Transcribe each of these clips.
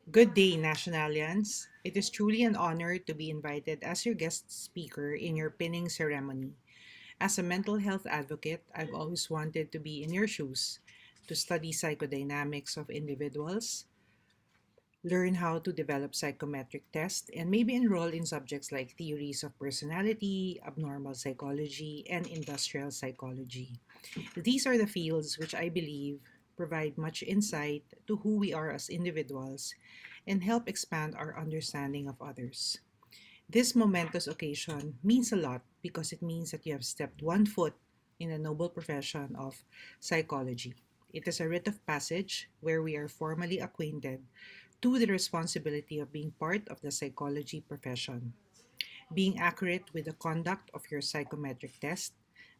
Good day, Nationalians. It is truly an honor to be invited as your guest speaker in your pinning ceremony. As a mental health advocate, I've always wanted to be in your shoes, to study psychodynamics of individuals, learn how to develop psychometric tests, and maybe enroll in subjects like theories of personality, abnormal psychology, and industrial psychology. These are the fields which I believe provide much insight to who we are as individuals and help expand our understanding of others. This momentous occasion means a lot because it means that you have stepped one foot in the noble profession of psychology. It is a rite of passage where we are formally acquainted to the responsibility of being part of the psychology profession, being accurate with the conduct of your psychometric test,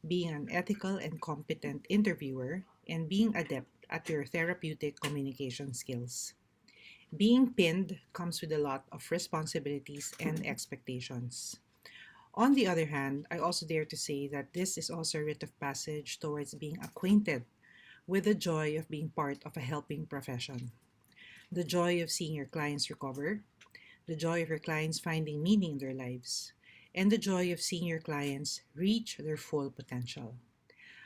being an ethical and competent interviewer, and being adept at your therapeutic communication skills. Being pinned comes with a lot of responsibilities and expectations. On the other hand, I also dare to say that this is also a rite of passage towards being acquainted with the joy of being part of a helping profession, the joy of seeing your clients recover, the joy of your clients finding meaning in their lives, and the joy of seeing your clients reach their full potential.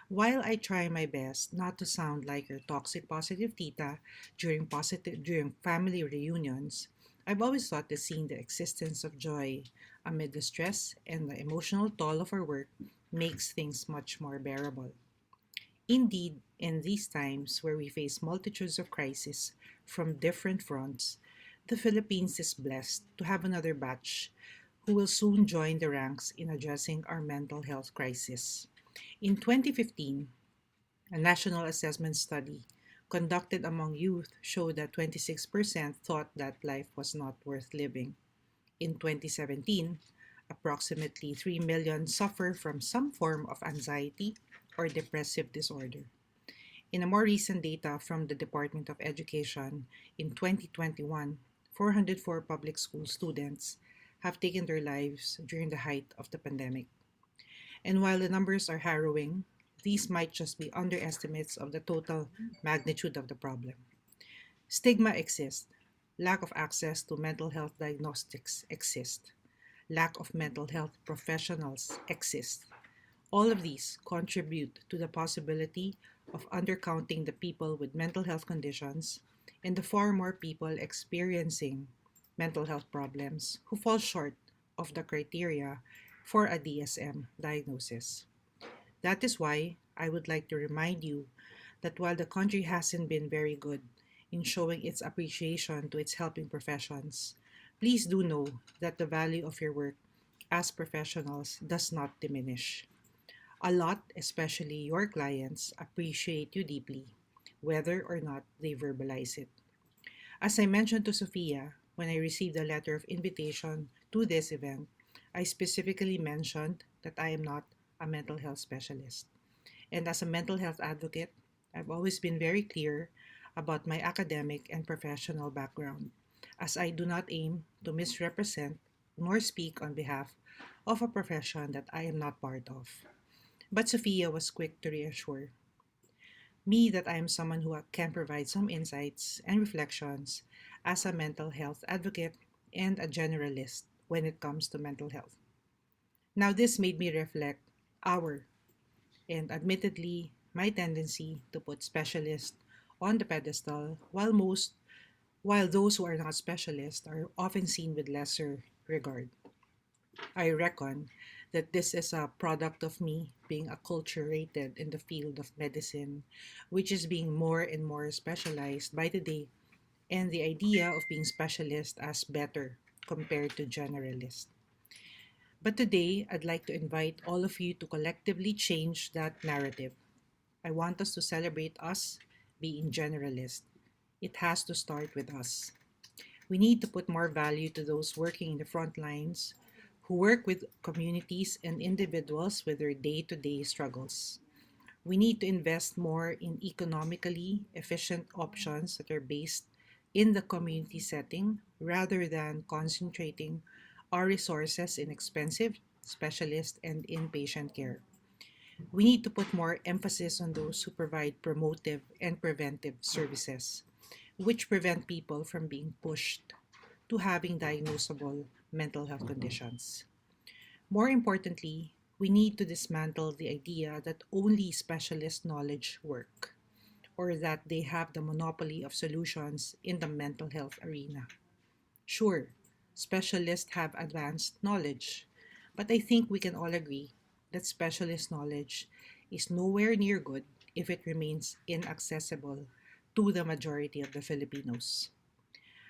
While I try my best not to sound like your toxic positive tita during family reunions, I've always thought that seeing the existence of joy amid the stress and the emotional toll of our work makes things much more bearable. Indeed, in these times where we face multitudes of crises from different fronts, the Philippines is blessed to have another batch who will soon join the ranks in addressing our mental health crisis. In 2015, a national assessment study conducted among youth showed that 26% thought that life was not worth living. In 2017, approximately 3 million suffer from some form of anxiety or depressive disorder. In a more recent data from the Department of Education, in 2021, 404 public school students have taken their lives during the height of the pandemic. And while the numbers are harrowing, these might just be underestimates of the total magnitude of the problem. Stigma exists. Lack of access to mental health diagnostics exists. Lack of mental health professionals exists. All of these contribute to the possibility of undercounting the people with mental health conditions and the far more people experiencing mental health problems who fall short of the criteria for a DSM diagnosis. That is why I would like to remind you that while the country hasn't been very good in showing its appreciation to its helping professions, please do know that the value of your work as professionals does not diminish. A lot, especially your clients, appreciate you deeply, whether or not they verbalize it. As I mentioned to Sophia, when I received the letter of invitation to this event, I specifically mentioned that I am not a mental health specialist. And as a mental health advocate, I've always been very clear about my academic and professional background, as I do not aim to misrepresent nor speak on behalf of a profession that I am not part of. But Sophia was quick to reassure me that I am someone who can provide some insights and reflections as a mental health advocate and a generalist when it comes to mental health. Now, this made me reflect our and admittedly my tendency to put specialists on the pedestal while those who are not specialists are often seen with lesser regard. I reckon that this is a product of me being acculturated in the field of medicine, which is being more and more specialized by the day, and the idea of being specialist as better compared to generalist. But today, I'd like to invite all of you to collectively change that narrative. I want us to celebrate us being generalist. It has to start with us. We need to put more value to those working in the front lines who work with communities and individuals with their day to day struggles. We need to invest more in economically efficient options that are based in the community setting rather than concentrating our resources in expensive specialist and inpatient care. We need to put more emphasis on those who provide promotive and preventive services. which prevent people from being pushed to having diagnosable mental health conditions. More importantly, we need to dismantle the idea that only specialist knowledge work or that they have the monopoly of solutions in the mental health arena. Sure, specialists have advanced knowledge, but I think we can all agree that specialist knowledge is nowhere near good if it remains inaccessible to the majority of the Filipinos.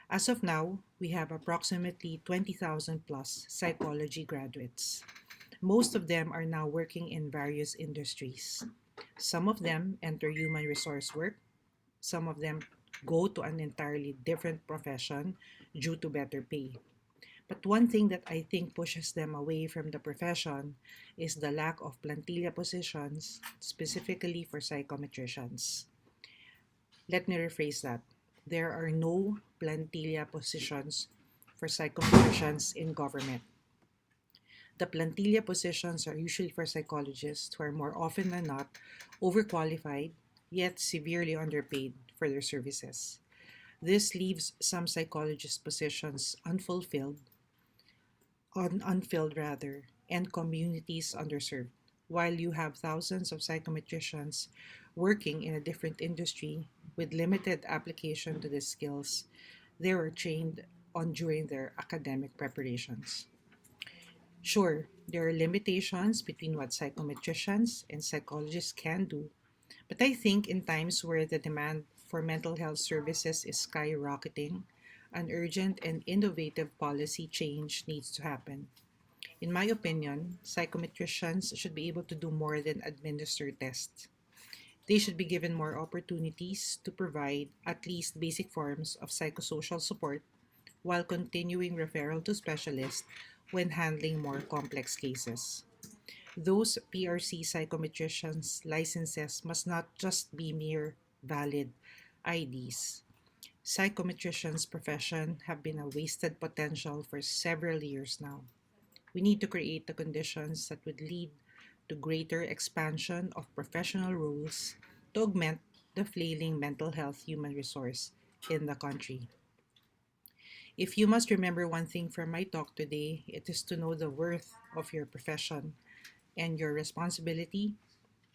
As of now, we have approximately 20,000 plus psychology graduates. Most of them are now working in various industries. Some of them enter human resource work, some of them go to an entirely different profession due to better pay. But one thing that I think pushes them away from the profession is the lack of plantilla positions, specifically for psychometricians. Let me rephrase that. There are no plantilla positions for psychometricians in government. The plantilla positions are usually for psychologists who are more often than not overqualified yet severely underpaid for their services. This leaves some psychologist positions unfilled rather, and communities underserved. While you have thousands of psychometricians working in a different industry with limited application to these skills they were trained on during their academic preparations. Sure, there are limitations between what psychometricians and psychologists can do, but I think in times where the demand for mental health services is skyrocketing, an urgent and innovative policy change needs to happen. In my opinion, psychometricians should be able to do more than administer tests. They should be given more opportunities to provide at least basic forms of psychosocial support while continuing referral to specialists when handling more complex cases. Those PRC psychometricians' licenses must not just be mere valid IDs. Psychometricians' profession have been a wasted potential for several years now. We need to create the conditions that would lead to greater expansion of professional roles to augment the flailing mental health human resource in the country. If you must remember one thing from my talk today, it is to know the worth of your profession and your responsibility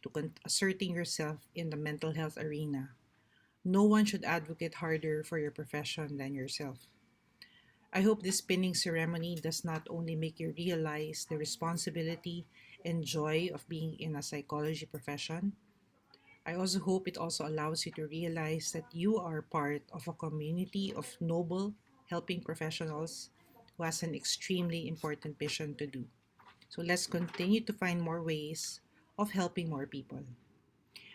to asserting yourself in the mental health arena. No one should advocate harder for your profession than yourself. I hope this pinning ceremony does not only make you realize the responsibility and joy of being in a psychology profession, I also hope it also allows you to realize that you are part of a community of noble, helping professionals who has an extremely important mission to do. So let's continue to find more ways of helping more people.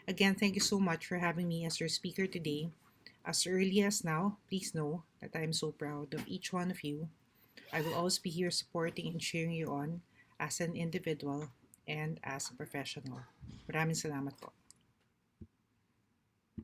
Again, thank you so much for having me as your speaker today. As early as now, please know that I am so proud of each one of you. I will always be here supporting and cheering you on as an individual and as a professional. Maraming salamat po.